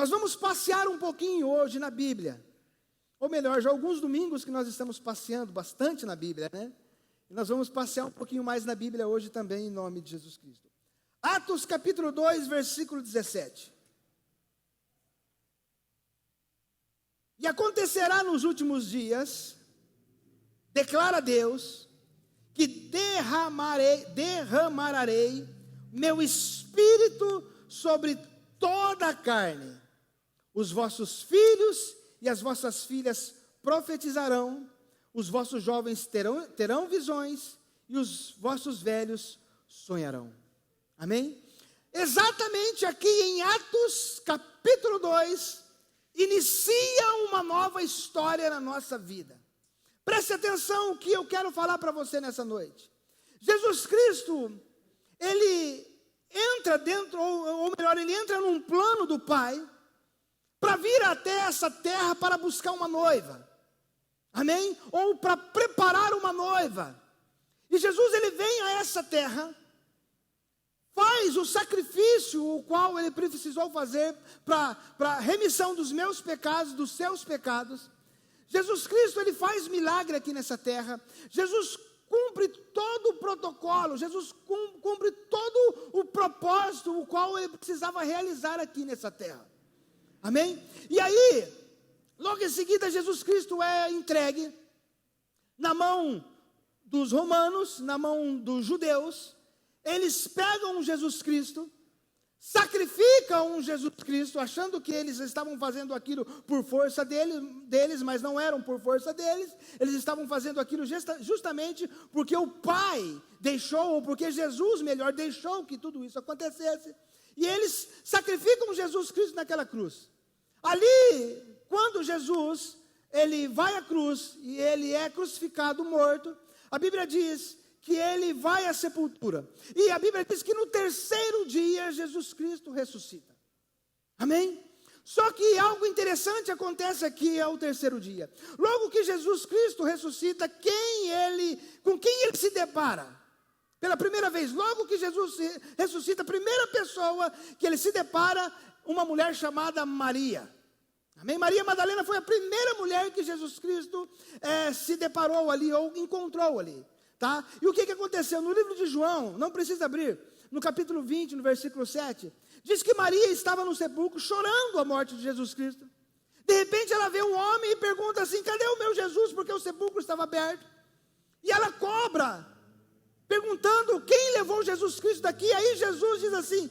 Nós vamos passear um pouquinho hoje na Bíblia. Ou melhor, já há alguns domingos que nós estamos passeando bastante na Bíblia, né? E nós vamos passear um pouquinho mais na Bíblia hoje também, em nome de Jesus Cristo. Atos capítulo 2, versículo 17. E acontecerá nos últimos dias, declara Deus, que derramarei meu espírito sobre toda a carne. Os vossos filhos e as vossas filhas profetizarão, os vossos jovens terão visões e os vossos velhos sonharão. Amém? Exatamente aqui em Atos capítulo 2, inicia uma nova história na nossa vida. Preste atenção o que eu quero falar para você nessa noite. Jesus Cristo, ele entra dentro, ou melhor, ele entra num plano do Pai, para vir até essa terra para buscar uma noiva. Amém? Ou para preparar uma noiva. E Jesus, ele vem a essa terra, faz o sacrifício o qual ele precisou fazer para remissão dos meus pecados, dos seus pecados. Jesus Cristo, ele faz milagre aqui nessa terra. Jesus cumpre todo o protocolo, Jesus cumpre todo o propósito o qual ele precisava realizar aqui nessa terra. Amém? E aí, logo em seguida, Jesus Cristo é entregue na mão dos romanos, na mão dos judeus. Eles pegam Jesus Cristo, sacrificam Jesus Cristo, achando que eles estavam fazendo aquilo por força deles, mas não eram por força deles. Eles estavam fazendo aquilo justamente porque o Pai deixou, ou porque Jesus, melhor, deixou que tudo isso acontecesse. E eles sacrificam Jesus Cristo naquela cruz. Ali, quando Jesus, ele vai à cruz e ele é crucificado, morto, a Bíblia diz que ele vai à sepultura. E a Bíblia diz que no terceiro dia, Jesus Cristo ressuscita. Amém? Só que algo interessante acontece aqui ao terceiro dia. Logo que Jesus Cristo ressuscita, com quem ele se depara? Pela primeira vez, logo que Jesus ressuscita, a primeira pessoa que ele se depara, uma mulher chamada Maria. Amém? Maria Madalena foi a primeira mulher que Jesus Cristo se deparou ali, ou encontrou ali. Tá? E o que aconteceu? No livro de João, não precisa abrir, no capítulo 20, no versículo 7, diz que Maria estava no sepulcro chorando a morte de Jesus Cristo. De repente ela vê um homem e pergunta assim: cadê o meu Jesus? Porque o sepulcro estava aberto. E ela cobra, perguntando quem levou Jesus Cristo daqui. Aí Jesus diz assim: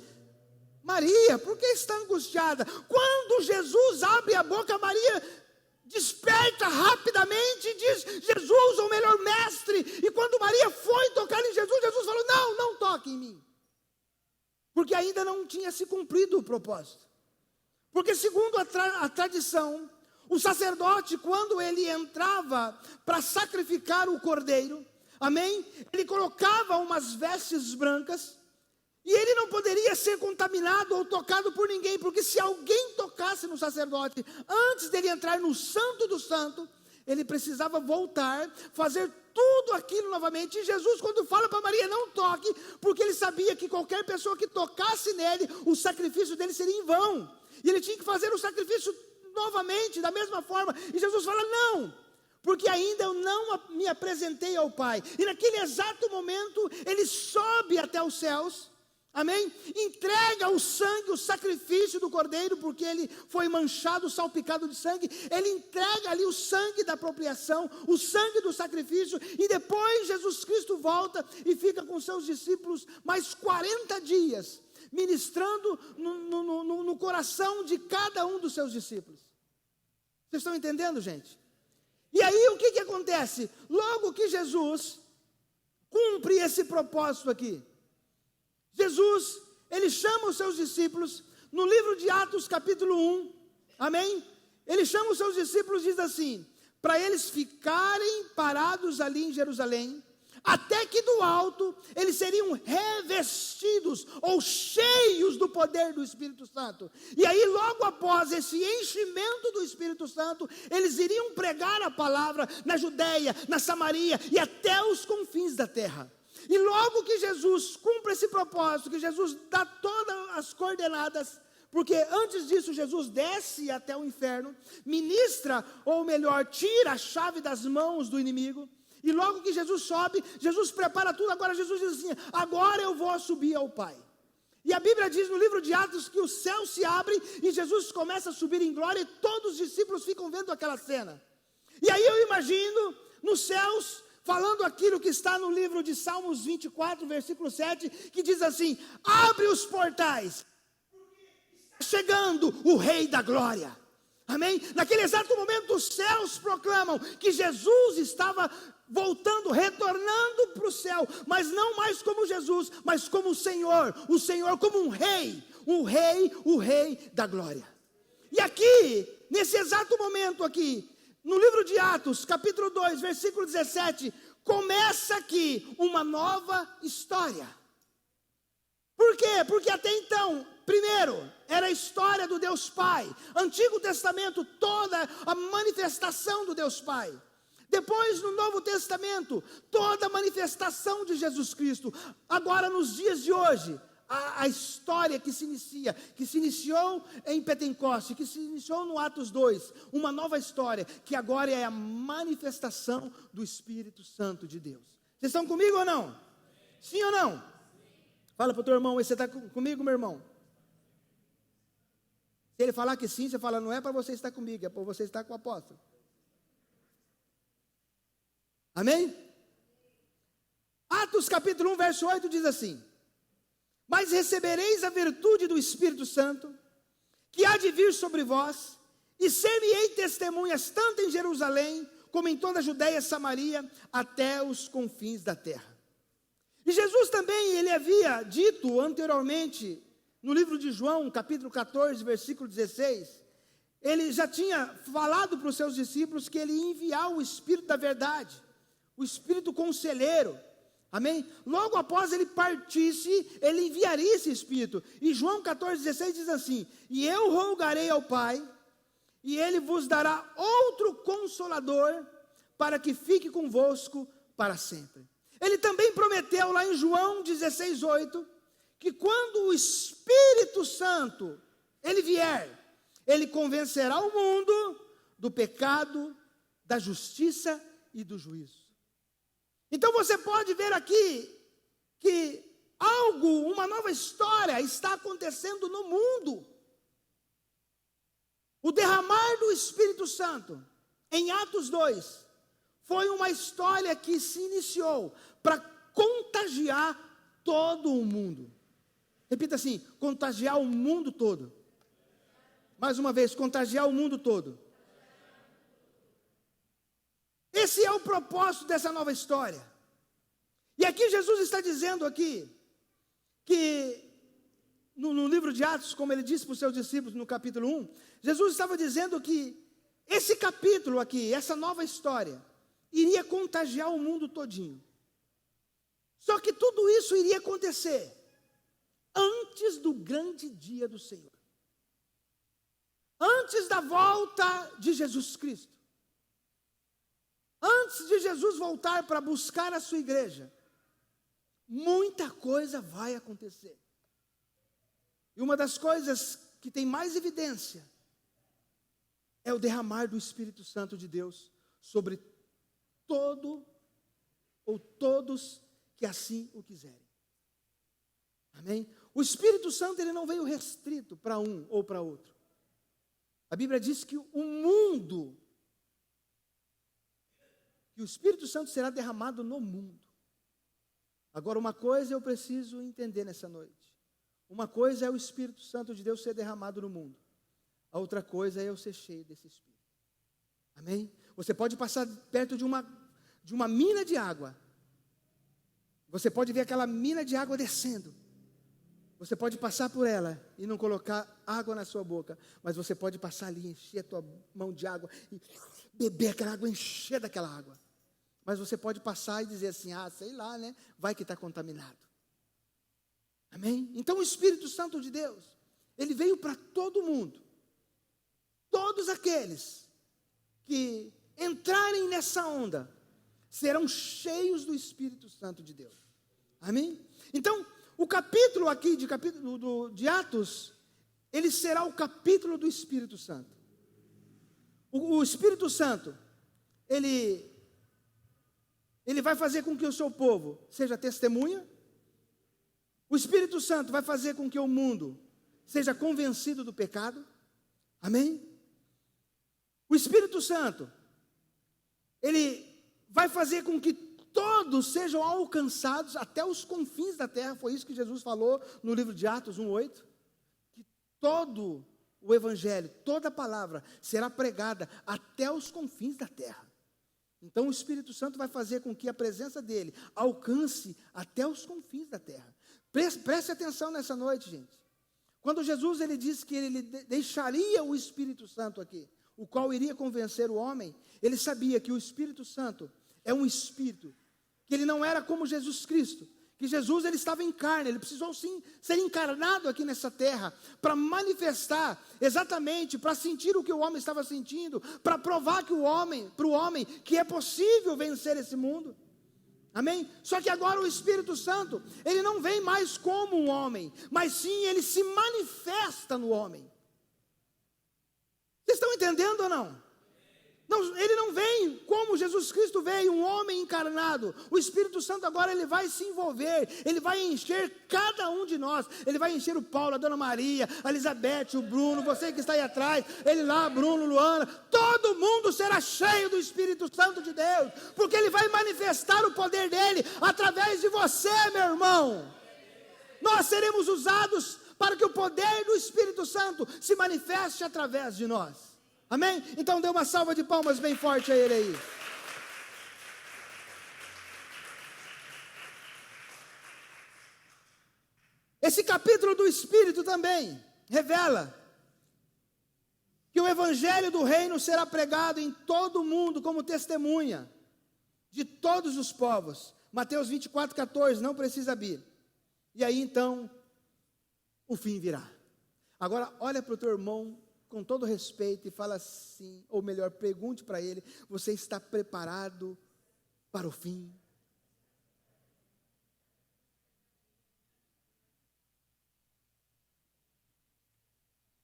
Maria, por que está angustiada? Quando Jesus abre a boca, Maria desperta rapidamente e diz: Jesus, ou melhor, mestre. E quando Maria foi tocar em Jesus, Jesus falou: não toque em mim. Porque ainda não tinha se cumprido o propósito. Porque segundo a tradição, o sacerdote, quando ele entrava para sacrificar o cordeiro, amém? Ele colocava umas vestes brancas, e ele não poderia ser contaminado ou tocado por ninguém, porque se alguém tocasse no sacerdote, antes dele entrar no santo do santo, ele precisava voltar, fazer tudo aquilo novamente. E Jesus, quando fala para Maria: não toque, porque ele sabia que qualquer pessoa que tocasse nele, o sacrifício dele seria em vão, e ele tinha que fazer o sacrifício novamente, da mesma forma. E Jesus fala: não, porque ainda eu não me apresentei ao Pai. E naquele exato momento, ele sobe até os céus, amém? Entrega o sangue, o sacrifício do cordeiro, porque ele foi manchado, salpicado de sangue. Ele entrega ali o sangue da apropriação, o sangue do sacrifício. E depois Jesus Cristo volta e fica com seus discípulos mais 40 dias, ministrando no coração de cada um dos seus discípulos. Vocês estão entendendo, gente? E aí o que acontece? Logo que Jesus cumpre esse propósito aqui, Jesus, ele chama os seus discípulos, no livro de Atos capítulo 1, amém? Ele chama os seus discípulos e diz assim, para eles ficarem parados ali em Jerusalém, até que do alto eles seriam revestidos ou cheios do poder do Espírito Santo. E aí logo após esse enchimento do Espírito Santo, eles iriam pregar a palavra na Judeia, na Samaria e até os confins da terra. E logo que Jesus cumpre esse propósito, que Jesus dá todas as coordenadas Porque antes disso, Jesus desce até o inferno, ministra, ou melhor, tira a chave das mãos do inimigo. E logo que Jesus sobe, Jesus prepara tudo. Agora Jesus diz assim: agora eu vou subir ao Pai. E a Bíblia diz no livro de Atos que o céu se abre e Jesus começa a subir em glória e todos os discípulos ficam vendo aquela cena. E aí eu imagino nos céus, falando aquilo que está no livro de Salmos 24, versículo 7, que diz assim: abre os portais, está chegando o Rei da Glória. Amém? Naquele exato momento os céus proclamam que Jesus estava voltando, retornando para o céu, mas não mais como Jesus, mas como o Senhor como um rei, o rei da glória. E aqui, nesse exato momento aqui, no livro de Atos, capítulo 2, versículo 17, começa aqui uma nova história. Por quê? Porque até então, primeiro, era a história do Deus Pai. Antigo Testamento, toda a manifestação do Deus Pai. Depois, no Novo Testamento, toda a manifestação de Jesus Cristo. Agora, nos dias de hoje, a história que se iniciou em Pentecoste, que se iniciou no Atos 2, uma nova história, que agora é a manifestação do Espírito Santo de Deus. Vocês estão comigo ou não? Sim ou não? Fala para o teu irmão: você está comigo, meu irmão? Se ele falar que sim, você fala: não é para você estar comigo, é para você estar com o apóstolo. Amém? Atos capítulo 1, verso 8 diz assim: mas recebereis a virtude do Espírito Santo, que há de vir sobre vós, e ser-me-ei testemunhas tanto em Jerusalém, como em toda a Judeia e Samaria, até os confins da terra. E Jesus também, ele havia dito anteriormente, no livro de João, capítulo 14, versículo 16, ele já tinha falado para os seus discípulos que ele ia enviar o Espírito da verdade, o Espírito conselheiro, amém? Logo após ele partisse, ele enviaria esse Espírito. E João 14,16 diz assim: e eu rogarei ao Pai, e ele vos dará outro Consolador, para que fique convosco para sempre. Ele também prometeu lá em João 16,8, que quando o Espírito Santo, ele vier, ele convencerá o mundo do pecado, da justiça e do juízo. Então você pode ver aqui que uma nova história está acontecendo no mundo. O derramar do Espírito Santo, em Atos 2, foi uma história que se iniciou para contagiar todo o mundo. Repita assim: contagiar o mundo todo. Mais uma vez: contagiar o mundo todo. Esse é o propósito dessa nova história. E aqui Jesus está dizendo aqui, que no livro de Atos, como ele disse para os seus discípulos no capítulo 1, Jesus estava dizendo que esse capítulo aqui, essa nova história, iria contagiar o mundo todinho. Só que tudo isso iria acontecer antes do grande dia do Senhor. Antes da volta de Jesus Cristo. Antes de Jesus voltar para buscar a sua igreja, muita coisa vai acontecer. E uma das coisas que tem mais evidência é o derramar do Espírito Santo de Deus sobre todo ou todos que assim o quiserem. Amém? O Espírito Santo, ele não veio restrito para um ou para outro. A Bíblia diz que o mundo, que o Espírito Santo será derramado no mundo. Agora, uma coisa eu preciso entender nessa noite. Uma coisa é o Espírito Santo de Deus ser derramado no mundo. A outra coisa é eu ser cheio desse Espírito. Amém? Você pode passar perto de uma mina de água. Você pode ver aquela mina de água descendo. Você pode passar por ela e não colocar água na sua boca. Mas você pode passar ali, encher a tua mão de água e beber aquela água, encher daquela água. Mas você pode passar e dizer assim: sei lá, né? Vai que está contaminado. Amém? Então o Espírito Santo de Deus, ele veio para todo mundo. Todos aqueles que entrarem nessa onda serão cheios do Espírito Santo de Deus. Amém? Então, o capítulo aqui de Atos, ele será o capítulo do Espírito Santo. O Espírito Santo, ele vai fazer com que o seu povo seja testemunha. O Espírito Santo vai fazer com que o mundo seja convencido do pecado. Amém? O Espírito Santo, ele vai fazer com que todos sejam alcançados até os confins da terra. Foi isso que Jesus falou no livro de Atos 1:8. Que todo o Evangelho, toda a palavra será pregada até os confins da terra. Então o Espírito Santo vai fazer com que a presença dele alcance até os confins da terra. Preste atenção nessa noite, gente. Quando Jesus ele disse que ele deixaria o Espírito Santo aqui, o qual iria convencer o homem, ele sabia que o Espírito Santo é um Espírito, que ele não era como Jesus Cristo, que Jesus ele estava em carne, ele precisou sim ser encarnado aqui nessa terra, para manifestar exatamente, para sentir o que o homem estava sentindo, para provar que para o homem, que é possível vencer esse mundo. Amém? Só que agora o Espírito Santo, ele não vem mais como um homem, mas sim ele se manifesta no homem. Vocês estão entendendo ou não? Não, ele não vem como Jesus Cristo veio, um homem encarnado. O Espírito Santo agora ele vai se envolver, ele vai encher cada um de nós. Ele vai encher o Paulo, a Dona Maria, a Elizabeth, o Bruno, você que está aí atrás, ele lá, Bruno, Luana. Todo mundo será cheio do Espírito Santo de Deus, porque ele vai manifestar o poder dele através de você, meu irmão. Nós seremos usados para que o poder do Espírito Santo se manifeste através de nós. Amém? Então dê uma salva de palmas bem forte a ele aí. Esse capítulo do Espírito também revela que o Evangelho do Reino será pregado em todo o mundo como testemunha de todos os povos. Mateus 24:14, não precisa abrir. E aí então, o fim virá. Agora olha para o teu irmão com todo respeito e fala assim, ou melhor, pergunte para ele: você está preparado para o fim?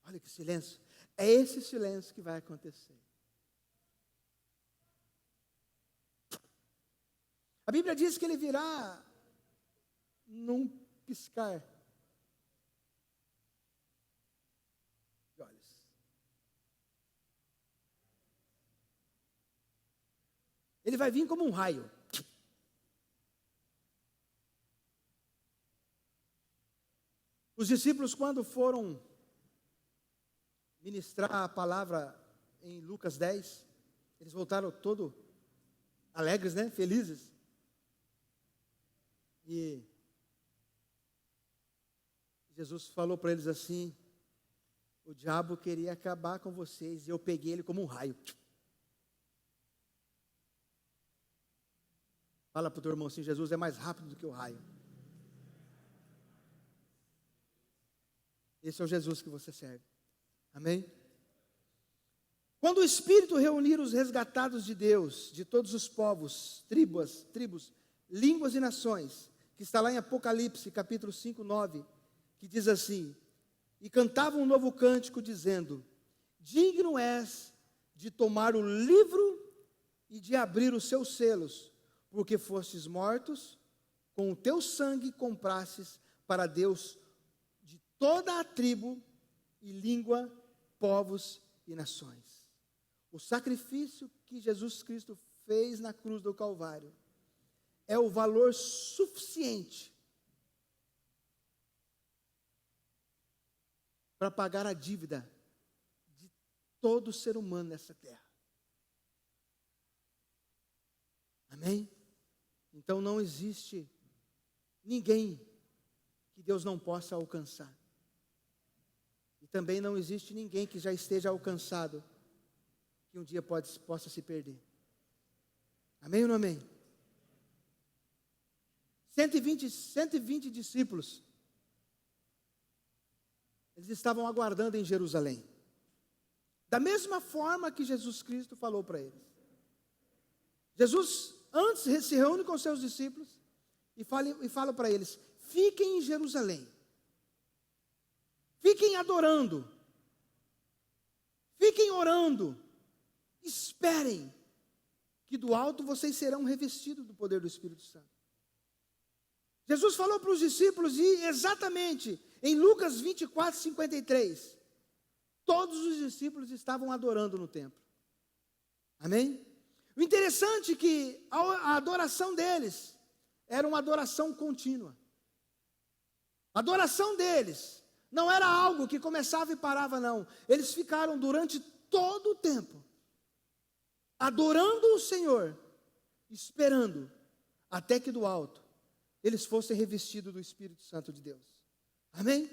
Olha que silêncio. É esse silêncio que vai acontecer. A Bíblia diz que ele virá num piscar de olhos. Ele vai vir como um raio. Os discípulos, quando foram ministrar a palavra em Lucas 10, eles voltaram todos alegres, né? Felizes. E Jesus falou para eles assim: o diabo queria acabar com vocês e eu peguei ele como um raio. Fala para o teu irmão assim: Jesus é mais rápido do que o raio. Esse é o Jesus que você serve. Amém? Quando o Espírito reunir os resgatados de Deus, de todos os povos, tribos, línguas e nações, que está lá em Apocalipse, capítulo 5, 9, que diz assim: e cantava um novo cântico, dizendo: digno és de tomar o livro e de abrir os seus selos, porque fostes mortos, com o teu sangue comprastes para Deus de toda a tribo e língua, povos e nações. O sacrifício que Jesus Cristo fez na cruz do Calvário é o valor suficiente para pagar a dívida de todo ser humano nessa terra. Amém? Então não existe ninguém que Deus não possa alcançar. E também não existe ninguém que já esteja alcançado, que um dia possa se perder. Amém ou não amém? 120 discípulos, eles estavam aguardando em Jerusalém. Da mesma forma que Jesus Cristo falou para eles. Jesus, antes, se reúne com seus discípulos e fala para eles: fiquem em Jerusalém. Fiquem adorando. Fiquem orando. Esperem que do alto vocês serão revestidos do poder do Espírito Santo. Jesus falou para os discípulos, e exatamente em Lucas 24, 53, todos os discípulos estavam adorando no templo. Amém? O interessante é que a adoração deles era uma adoração contínua. A adoração deles não era algo que começava e parava, não. Eles ficaram durante todo o tempo adorando o Senhor, esperando até que do alto eles fossem revestidos do Espírito Santo de Deus. Amém?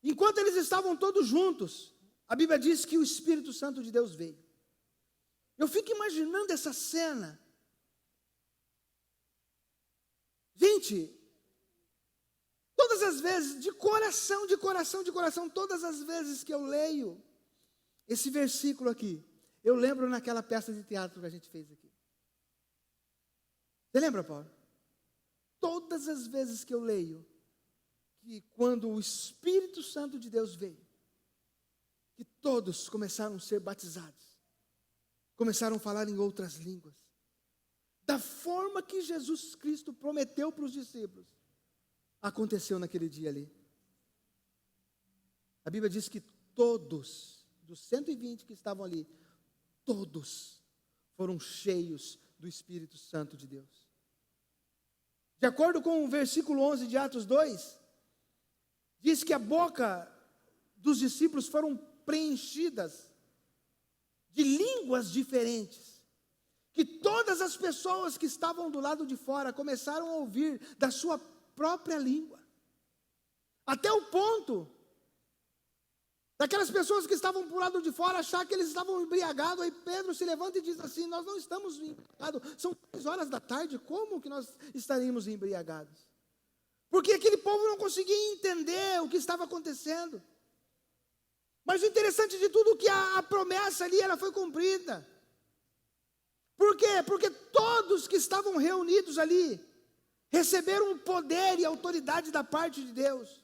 Enquanto eles estavam todos juntos, a Bíblia diz que o Espírito Santo de Deus veio. Eu fico imaginando essa cena. Gente, todas as vezes, de coração, todas as vezes que eu leio esse versículo aqui, eu lembro naquela peça de teatro que a gente fez aqui. Você lembra, Paulo? Todas as vezes que eu leio, que quando o Espírito Santo de Deus veio, que todos começaram a ser batizados, começaram a falar em outras línguas, da forma que Jesus Cristo prometeu para os discípulos, aconteceu naquele dia ali. A Bíblia diz que todos, dos 120 que estavam ali, todos foram cheios do Espírito Santo de Deus. De acordo com o versículo 11 de Atos 2, diz que a boca dos discípulos foram preenchidas de línguas diferentes, que todas as pessoas que estavam do lado de fora começaram a ouvir da sua própria língua, até o ponto daquelas pessoas que estavam por lado de fora achar que eles estavam embriagados. Aí Pedro se levanta e diz assim: nós não estamos embriagados, são 3 horas da tarde, como que nós estaríamos embriagados? Porque aquele povo não conseguia entender o que estava acontecendo. Mas o interessante de tudo é que a promessa ali, ela foi cumprida. Por quê? Porque todos que estavam reunidos ali receberam o poder e a autoridade da parte de Deus.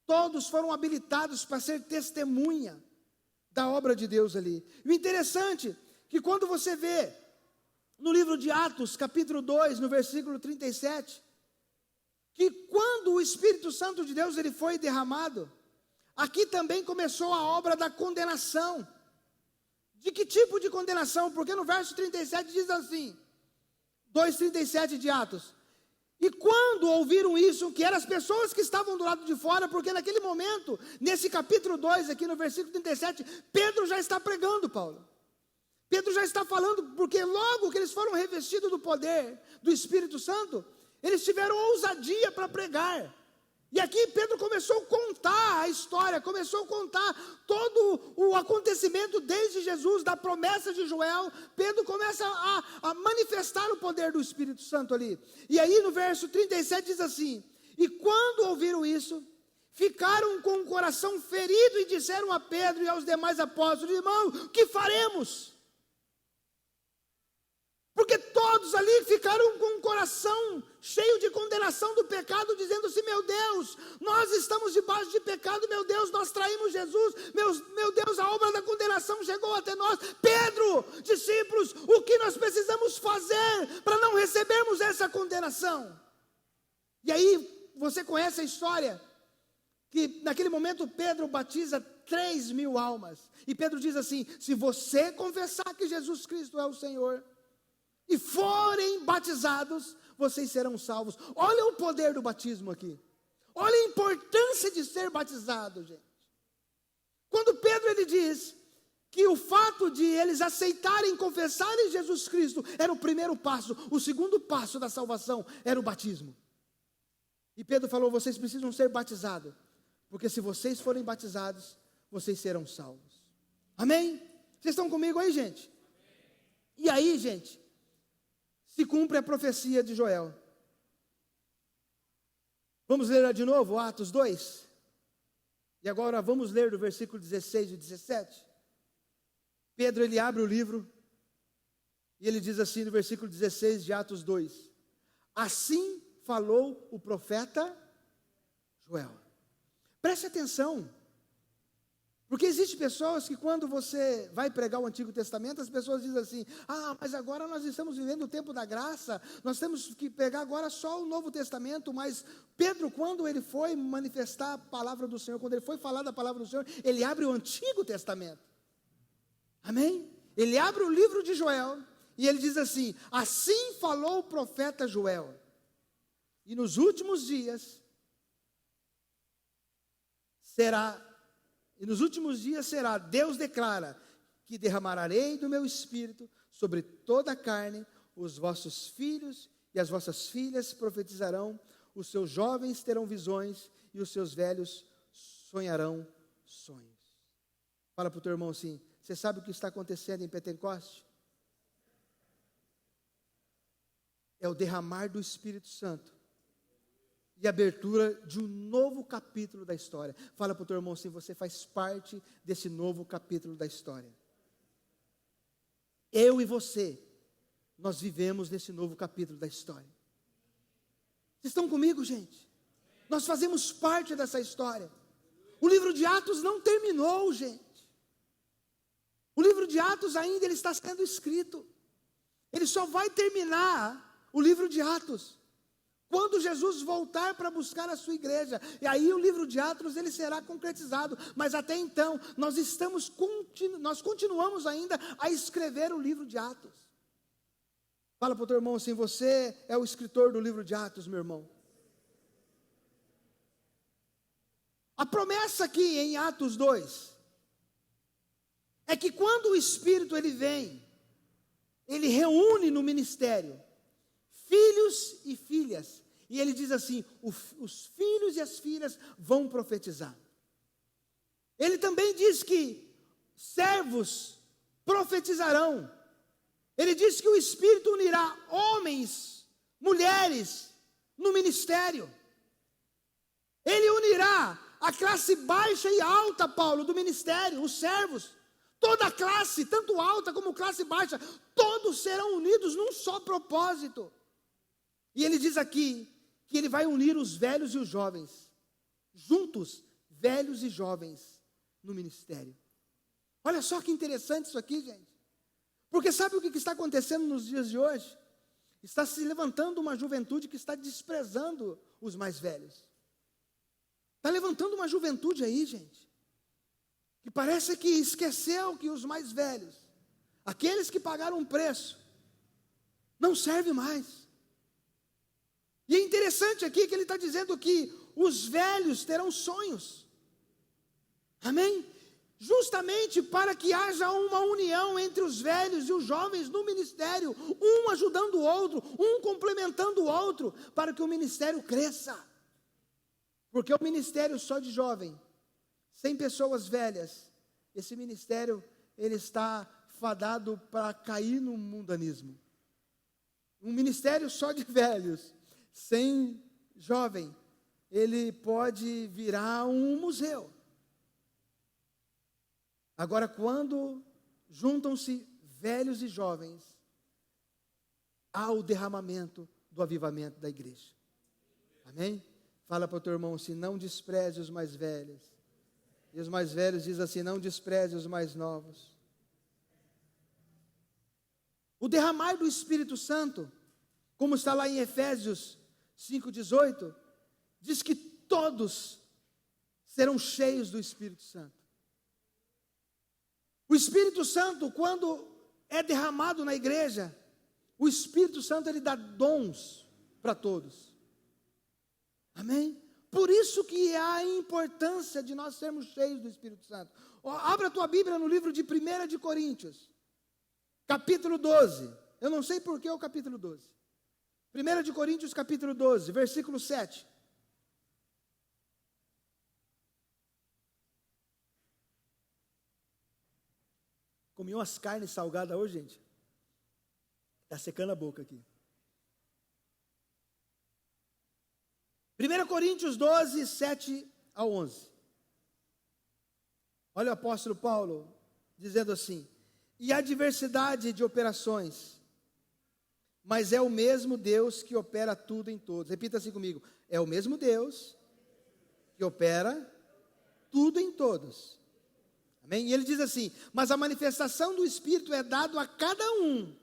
Todos foram habilitados para ser testemunha da obra de Deus ali. E o interessante é que quando você vê no livro de Atos, capítulo 2, no versículo 37, que quando o Espírito Santo de Deus ele foi derramado, aqui também começou a obra da condenação. De que tipo de condenação? Porque no verso 37 diz assim, 2:37 de Atos: e quando ouviram isso, que eram as pessoas que estavam do lado de fora, porque naquele momento, nesse capítulo 2, aqui no versículo 37, Pedro já está pregando, Paulo. Pedro já está falando, porque logo que eles foram revestidos do poder do Espírito Santo, eles tiveram ousadia para pregar. E aqui Pedro começou a contar a história, começou a contar todo o acontecimento desde Jesus, da promessa de Joel. Pedro começa a manifestar o poder do Espírito Santo ali. E aí no verso 37 diz assim: e quando ouviram isso, ficaram com o coração ferido e disseram a Pedro e aos demais apóstolos: irmão, o que faremos? Porque todos ali ficaram com o coração cheio de condenação do pecado, dizendo assim: meu Deus, nós estamos debaixo de pecado, meu Deus, nós traímos Jesus, meu Deus, a obra da condenação chegou até nós. Pedro, discípulos, o que nós precisamos fazer para não recebermos essa condenação? E aí, você conhece a história, que naquele momento Pedro batiza 3.000 almas, e Pedro diz assim: se você confessar que Jesus Cristo é o Senhor, e forem batizados, vocês serão salvos. Olha o poder do batismo aqui. Olha a importância de ser batizado, gente. Quando Pedro ele diz que o fato de eles aceitarem, confessarem Jesus Cristo era o primeiro passo, o segundo passo da salvação era o batismo. E Pedro falou: vocês precisam ser batizados, porque se vocês forem batizados, vocês serão salvos. Amém? Vocês estão comigo aí, gente? E aí, gente, se cumpre a profecia de Joel. Vamos ler de novo, Atos 2. E agora vamos ler do versículo 16 e 17. Pedro, ele abre o livro, e ele diz assim no versículo 16 de Atos 2: assim falou o profeta Joel. Preste atenção. Porque existem pessoas que quando você vai pregar o Antigo Testamento, as pessoas dizem assim, mas agora nós estamos vivendo o tempo da graça, nós temos que pegar agora só o Novo Testamento, mas Pedro, quando ele foi manifestar a palavra do Senhor, quando ele foi falar da palavra do Senhor, ele abre o Antigo Testamento, amém? Ele abre o livro de Joel, e ele diz assim, assim falou o profeta Joel, e nos últimos dias será, Deus declara, que derramarei do meu espírito sobre toda a carne, os vossos filhos e as vossas filhas profetizarão, os seus jovens terão visões e os seus velhos sonharão sonhos. Fala para o teu irmão assim, você sabe o que está acontecendo em Pentecoste? É o derramar do Espírito Santo e abertura de um novo capítulo da história. Fala para o teu irmão assim, você faz parte desse novo capítulo da história. Eu e você, nós vivemos nesse novo capítulo da história. Vocês estão comigo, gente? Nós fazemos parte dessa história. O livro de Atos não terminou, gente. O livro de Atos ainda ele está sendo escrito. Ele só vai terminar o livro de Atos quando Jesus voltar para buscar a sua igreja, e aí o livro de Atos ele será concretizado, mas até então, nós continuamos ainda a escrever o livro de Atos. Fala para o teu irmão assim, você é o escritor do livro de Atos, meu irmão. A promessa aqui em Atos 2, é que quando o Espírito ele vem, ele reúne no ministério, filhos e filhas, e ele diz assim, os filhos e as filhas vão profetizar. Ele também diz que servos profetizarão. Ele diz que o Espírito unirá homens, mulheres, no ministério. Ele unirá a classe baixa e alta, Paulo, do ministério, os servos. Toda a classe, tanto alta como classe baixa, todos serão unidos num só propósito. E ele diz aqui, que ele vai unir os velhos e os jovens, juntos, velhos e jovens, no ministério. Olha só que interessante isso aqui, gente. Porque sabe o que está acontecendo nos dias de hoje? Está se levantando uma juventude que está desprezando os mais velhos. Está levantando uma juventude aí, gente, que parece que esqueceu que os mais velhos, aqueles que pagaram um preço, não servem mais. E é interessante aqui que ele está dizendo que os velhos terão sonhos, amém? Justamente para que haja uma união entre os velhos e os jovens no ministério, um ajudando o outro, um complementando o outro, para que o ministério cresça. Porque o ministério só de jovem, sem pessoas velhas, esse ministério, ele está fadado para cair no mundanismo. Um ministério só de velhos, sem jovem, ele pode virar um museu. Agora, quando juntam-se velhos e jovens, há o derramamento do avivamento da igreja. Amém? Fala para o teu irmão assim, não despreze os mais velhos. E os mais velhos dizem assim, não despreze os mais novos. O derramar do Espírito Santo, como está lá em Efésios 5,18, diz que todos serão cheios do Espírito Santo. O Espírito Santo, quando é derramado na igreja, o Espírito Santo ele dá dons para todos. Amém? Por isso que há a importância de nós sermos cheios do Espírito Santo. Abra a tua Bíblia no livro de 1 de Coríntios, capítulo 12. Eu não sei por que o capítulo 12. 1 de Coríntios, capítulo 12, versículo 7. Comi umas carnes salgadas hoje, gente. Está secando a boca aqui. 1 Coríntios 12, 7 a 11. Olha o apóstolo Paulo dizendo assim, e há diversidade de operações, mas é o mesmo Deus que opera tudo em todos. Repita assim comigo, é o mesmo Deus que opera tudo em todos. Amém? E ele diz assim: mas a manifestação do Espírito é dado a cada um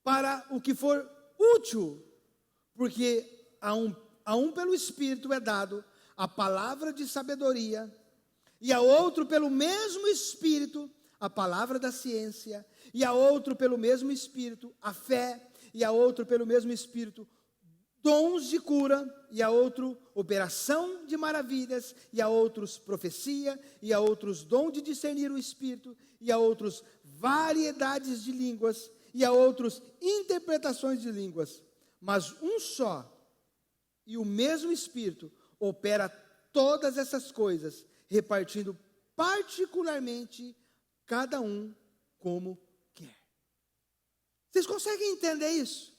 para o que for útil, porque a um pelo Espírito é dado a palavra de sabedoria, e a outro pelo mesmo Espírito a palavra da ciência, e a outro pelo mesmo Espírito a fé, e a outro pelo mesmo Espírito dons de cura, e a outro operação de maravilhas, e a outros profecia, e a outros dom de discernir o Espírito, e a outros variedades de línguas, e a outros interpretações de línguas. Mas um só e o mesmo Espírito opera todas essas coisas, repartindo particularmente cada um como quer. Vocês conseguem entender isso?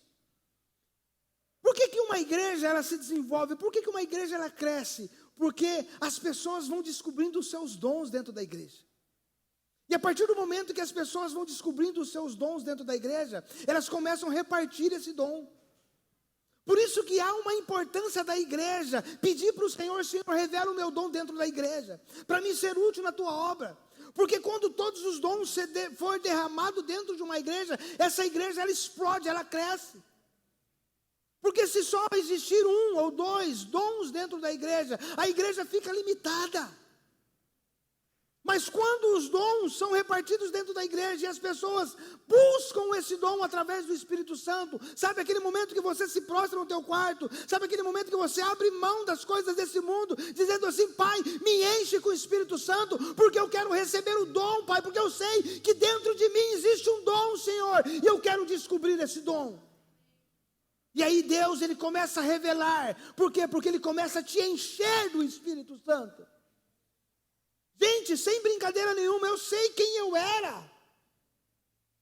Por que uma igreja ela se desenvolve? Por que uma igreja ela cresce? Porque as pessoas vão descobrindo os seus dons dentro da igreja. E a partir do momento que as pessoas vão descobrindo os seus dons dentro da igreja, elas começam a repartir esse dom. Por isso que há uma importância da igreja, pedir para o Senhor: Senhor, revela o meu dom dentro da igreja, para mim ser útil na tua obra. Porque quando todos os dons for derramado dentro de uma igreja, essa igreja ela explode, ela cresce. Porque se só existir um ou dois dons dentro da igreja, a igreja fica limitada. Mas quando os dons são repartidos dentro da igreja e as pessoas buscam esse dom através do Espírito Santo, sabe aquele momento que você se prostra no teu quarto, sabe aquele momento que você abre mão das coisas desse mundo, dizendo assim: Pai, me enche com o Espírito Santo, porque eu quero receber o dom, Pai, porque eu sei que dentro de mim existe um dom, Senhor, e eu quero descobrir esse dom. E aí Deus, Ele começa a revelar. Por quê? Porque Ele começa a te encher do Espírito Santo. Gente, sem brincadeira nenhuma, eu sei quem eu era.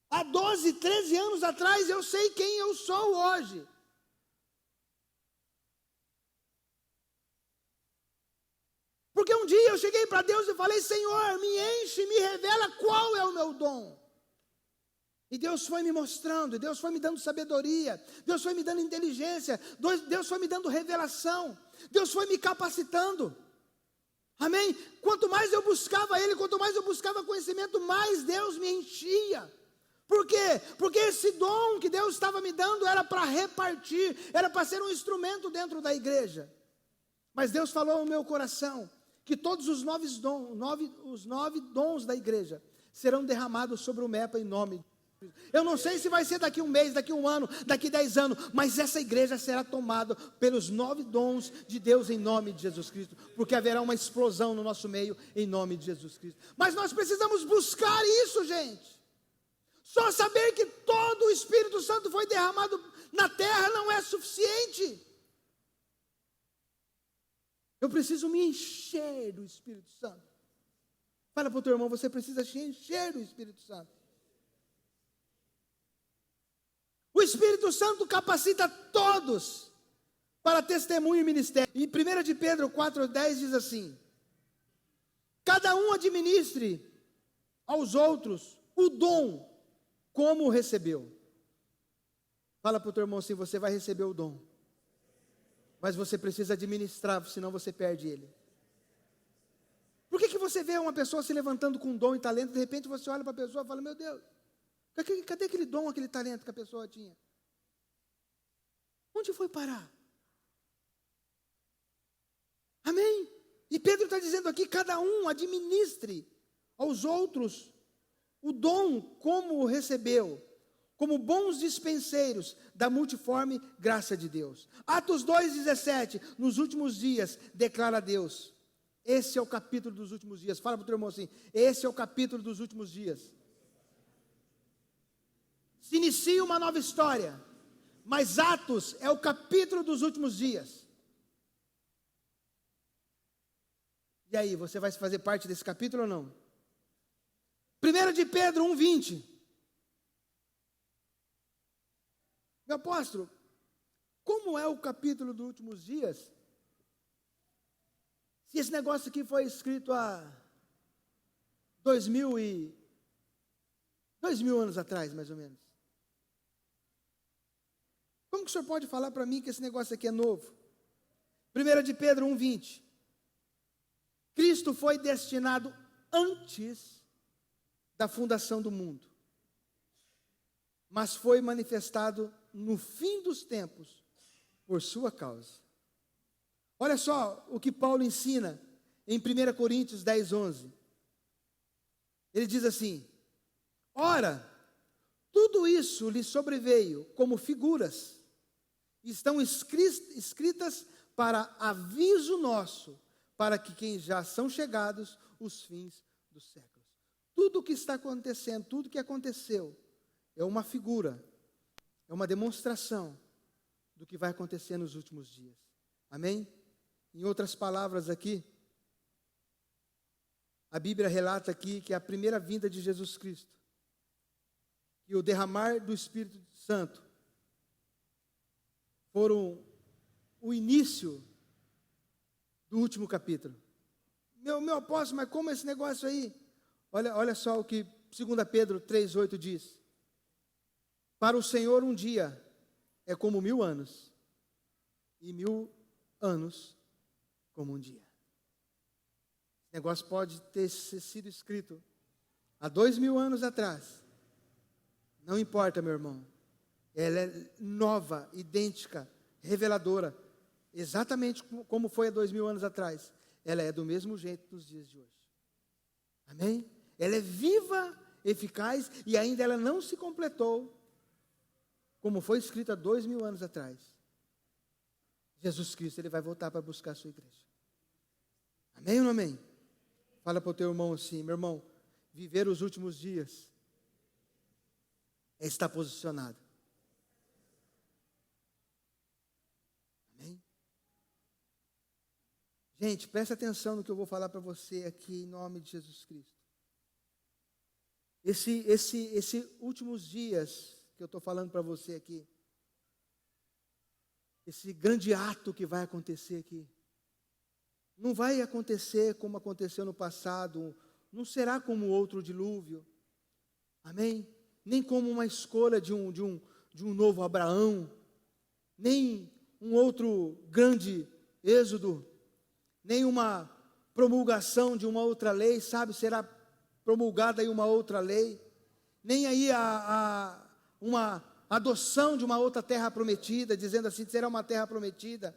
Há 12, 13 anos atrás, eu sei quem eu sou hoje. Porque um dia eu cheguei para Deus e falei: Senhor, me enche, me revela qual é o meu dom. E Deus foi me mostrando, Deus foi me dando sabedoria, Deus foi me dando inteligência, Deus foi me dando revelação, Deus foi me capacitando. Amém? Quanto mais eu buscava Ele, quanto mais eu buscava conhecimento, mais Deus me enchia. Por quê? Porque esse dom que Deus estava me dando era para repartir, era para ser um instrumento dentro da igreja. Mas Deus falou no meu coração que todos os nove dons da igreja serão derramados sobre o MEPA em nome de Jesus. Eu não sei se vai ser daqui um mês, daqui um ano, daqui 10 anos, mas essa igreja será tomada pelos 9 dons de Deus em nome de Jesus Cristo, porque haverá uma explosão no nosso meio em nome de Jesus Cristo. Mas nós precisamos buscar isso, gente. Só saber que todo o Espírito Santo foi derramado na terra não é suficiente. Eu preciso me encher do Espírito Santo. Fala para o teu irmão: você precisa se encher do Espírito Santo. O Espírito Santo capacita todos para testemunho e ministério. Em 1 de Pedro 4,10 diz assim: cada um administre aos outros o dom como recebeu. Fala para o teu irmão assim: você vai receber o dom, mas você precisa administrar, senão você perde ele. Por que você vê uma pessoa se levantando com dom e talento, de repente você olha para a pessoa e fala: meu Deus, cadê aquele dom, aquele talento que a pessoa tinha? Onde foi parar? Amém? E Pedro está dizendo aqui: cada um administre aos outros o dom como o recebeu, como bons dispenseiros da multiforme graça de Deus. Atos 2,17, nos últimos dias, declara Deus. Esse é o capítulo dos últimos dias. Fala para o teu irmão assim: esse é o capítulo dos últimos dias. Se inicia uma nova história, mas Atos é o capítulo dos últimos dias. E aí, você vai fazer parte desse capítulo ou não? 1 de Pedro 1,20. Meu apóstolo, como é o capítulo dos últimos dias? Se esse negócio aqui foi escrito há 2000 anos atrás, mais ou menos. Como que o senhor pode falar para mim que esse negócio aqui é novo? 1 de Pedro 1,20. Cristo foi destinado antes da fundação do mundo, mas foi manifestado no fim dos tempos por sua causa. Olha só o que Paulo ensina em 1 Coríntios 10, 11. Ele diz assim: ora, tudo isso lhe sobreveio como figuras, estão escritas para aviso nosso, para que quem já são chegados os fins dos séculos. Tudo o que está acontecendo, tudo que aconteceu, é uma figura, é uma demonstração do que vai acontecer nos últimos dias. Amém? Em outras palavras aqui, a Bíblia relata aqui que a primeira vinda de Jesus Cristo e o derramar do Espírito Santo foram o início do último capítulo. Meu apóstolo, mas como esse negócio aí? Olha só o que 2 Pedro 3,8 diz. Para o Senhor um dia é como 1000 anos, e 1000 anos como um dia. Esse negócio pode ter sido escrito há 2000 anos atrás. Não importa, meu irmão. Ela é nova, idêntica, reveladora, exatamente como foi há 2000 anos atrás. Ela é do mesmo jeito nos dias de hoje. Amém? Ela é viva, eficaz, e ainda ela não se completou, como foi escrito há 2000 anos atrás. Jesus Cristo, Ele vai voltar para buscar a sua igreja. Amém ou não amém? Fala para o teu irmão assim: meu irmão, viver os últimos dias é estar posicionado. Amém? Gente, presta atenção no que eu vou falar para você aqui em nome de Jesus Cristo. Esses últimos dias que eu estou falando para você aqui, esse grande ato que vai acontecer aqui, não vai acontecer como aconteceu no passado, não será como outro dilúvio, amém? Nem como uma escolha de um novo Abraão, nem um outro grande êxodo, nem uma promulgação de uma outra lei, sabe, será promulgada aí uma outra lei, nem aí uma adoção de uma outra terra prometida, dizendo assim, será uma terra prometida,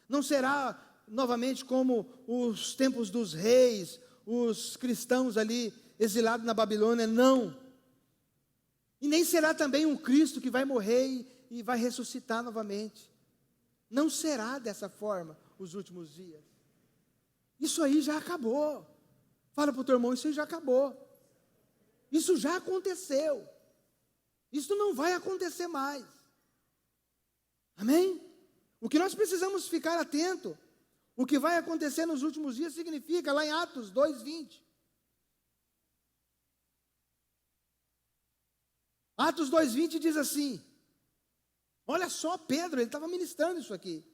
não será novamente como os tempos dos reis, os cristãos ali exilados na Babilônia, não, e nem será também um Cristo que vai morrer e vai ressuscitar novamente, não será dessa forma os últimos dias, isso aí já acabou. Fala para o teu irmão, isso aí já acabou, isso já aconteceu, isso não vai acontecer mais, amém? O que nós precisamos ficar atento, o que vai acontecer nos últimos dias significa, lá em Atos 2:20, Atos 2:20 diz assim, olha só Pedro, ele estava ministrando isso aqui,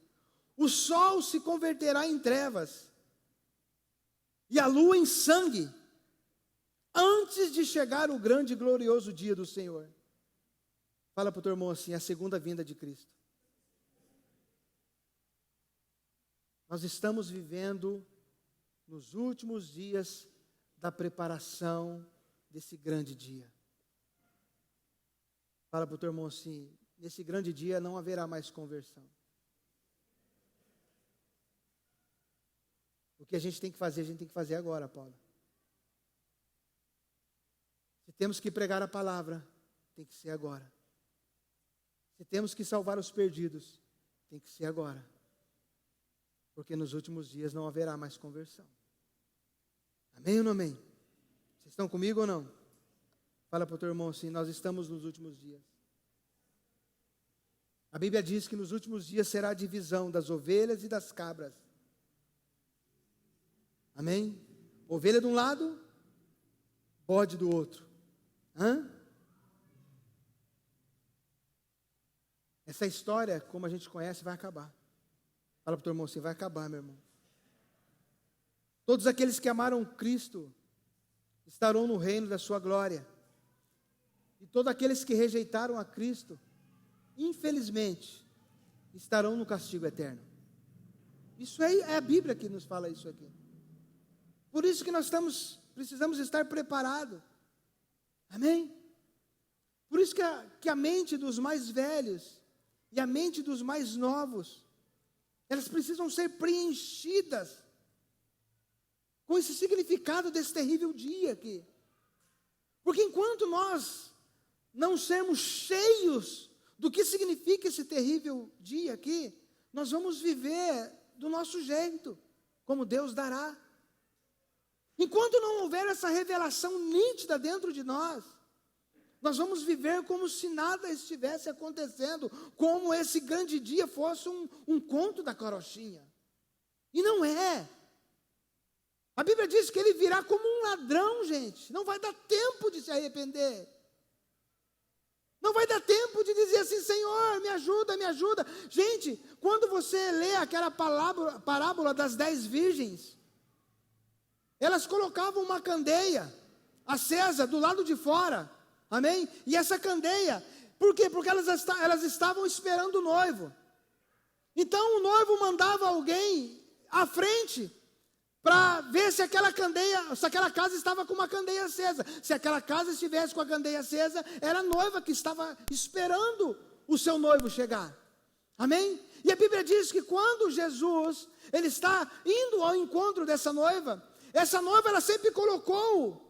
o sol se converterá em trevas, e a lua em sangue, antes de chegar o grande e glorioso dia do Senhor. Fala para o teu irmão assim, a segunda vinda de Cristo. Nós estamos vivendo nos últimos dias da preparação desse grande dia. Fala para o teu irmão assim, nesse grande dia não haverá mais conversão. O que a gente tem que fazer, a gente tem que fazer agora, Paulo. Se temos que pregar a palavra, tem que ser agora. Se temos que salvar os perdidos, tem que ser agora. Porque nos últimos dias não haverá mais conversão. Amém ou não amém? Vocês estão comigo ou não? Fala para o teu irmão assim, nós estamos nos últimos dias. A Bíblia diz que nos últimos dias será a divisão das ovelhas e das cabras. Amém? Ovelha de um lado, bode do outro. Hã? Essa história, como a gente conhece, vai acabar. Fala para o teu irmão assim, vai acabar, meu irmão. Todos aqueles que amaram Cristo estarão no reino da sua glória. E todos aqueles que rejeitaram a Cristo, infelizmente, estarão no castigo eterno. Isso aí é a Bíblia que nos fala isso aqui. Por isso que nós precisamos estar preparados. Amém? Por isso que a mente dos mais velhos e a mente dos mais novos, elas precisam ser preenchidas com esse significado desse terrível dia aqui. Porque enquanto nós não sermos cheios do que significa esse terrível dia aqui, nós vamos viver do nosso jeito, como Deus dará. Enquanto não houver essa revelação nítida dentro de nós vamos viver como se nada estivesse acontecendo, como esse grande dia fosse um conto da carochinha. E não é. A Bíblia diz que ele virá como um ladrão, gente. Não vai dar tempo de se arrepender. Não vai dar tempo de dizer assim, Senhor, me ajuda, me ajuda. Gente, quando você lê aquela parábola das 10 virgens, elas colocavam uma candeia acesa do lado de fora. Amém? E essa candeia, por quê? Porque elas estavam esperando o noivo. Então o noivo mandava alguém à frente para ver se aquela casa estava com uma candeia acesa. Se aquela casa estivesse com a candeia acesa, era a noiva que estava esperando o seu noivo chegar. Amém? E a Bíblia diz que quando Jesus, ele está indo ao encontro dessa noiva, essa noiva ela sempre colocou,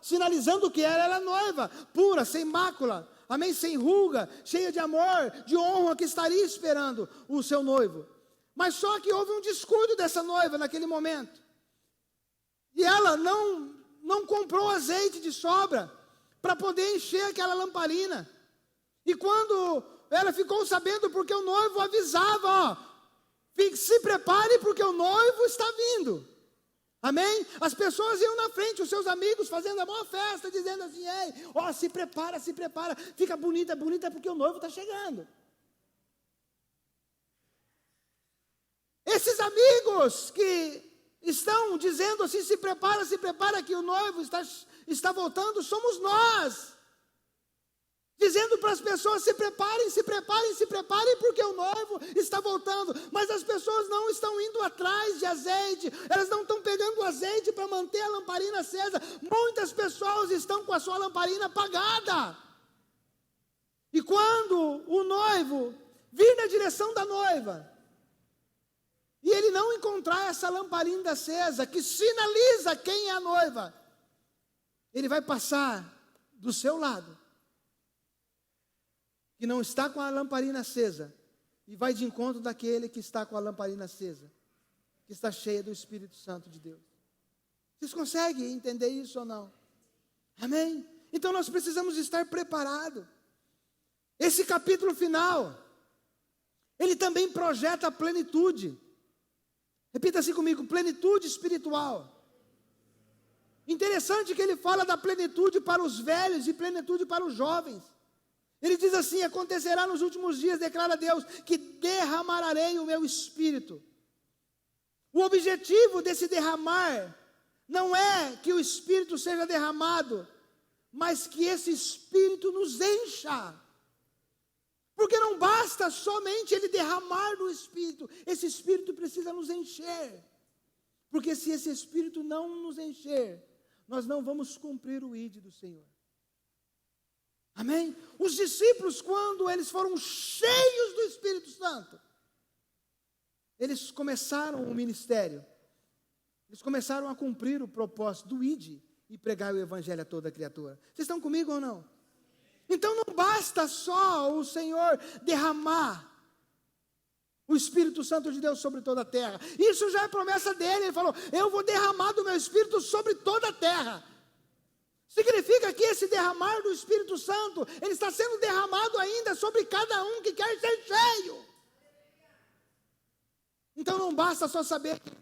sinalizando que ela era noiva, pura, sem mácula, amém, sem ruga, cheia de amor, de honra, que estaria esperando o seu noivo. Mas só que houve um descuido dessa noiva naquele momento, e ela não comprou azeite de sobra, para poder encher aquela lamparina, e quando ela ficou sabendo, porque o noivo avisava, se prepare porque o noivo está vindo. Amém? As pessoas iam na frente, os seus amigos fazendo a maior festa, dizendo assim, ei, ó, se prepara, fica bonita, porque o noivo está chegando. Esses amigos que estão dizendo assim, se prepara que o noivo está voltando, somos nós. Dizendo para as pessoas, se preparem, porque o noivo está voltando. Mas as pessoas não estão indo atrás de azeite, elas não estão pegando azeite para manter a lamparina acesa. Muitas pessoas estão com a sua lamparina apagada. E quando o noivo vir na direção da noiva, e ele não encontrar essa lamparina acesa, que sinaliza quem é a noiva, ele vai passar do seu lado, que não está com a lamparina acesa, e vai de encontro daquele que está com a lamparina acesa, que está cheia do Espírito Santo de Deus. Vocês conseguem entender isso ou não? Amém? Então nós precisamos estar preparados. Esse capítulo final, ele também projeta a plenitude. Repita assim comigo, plenitude espiritual. Interessante que ele fala da plenitude para os velhos e plenitude para os jovens. Ele diz assim, acontecerá nos últimos dias, declara Deus, que derramarei o meu Espírito. O objetivo desse derramar não é que o Espírito seja derramado, mas que esse Espírito nos encha. Porque não basta somente ele derramar do Espírito, esse Espírito precisa nos encher. Porque se esse Espírito não nos encher, nós não vamos cumprir o ID do Senhor. Amém? Os discípulos, quando eles foram cheios do Espírito Santo, eles começaram o ministério, eles começaram a cumprir o propósito do ID e pregar o Evangelho a toda criatura. Vocês estão comigo ou não? Então não basta só o Senhor derramar o Espírito Santo de Deus sobre toda a terra. Isso já é promessa dele. Ele falou, eu vou derramar do meu Espírito sobre toda a terra. Significa que esse derramar do Espírito Santo, ele está sendo derramado ainda sobre cada um que quer ser cheio. Então não basta só saber que eu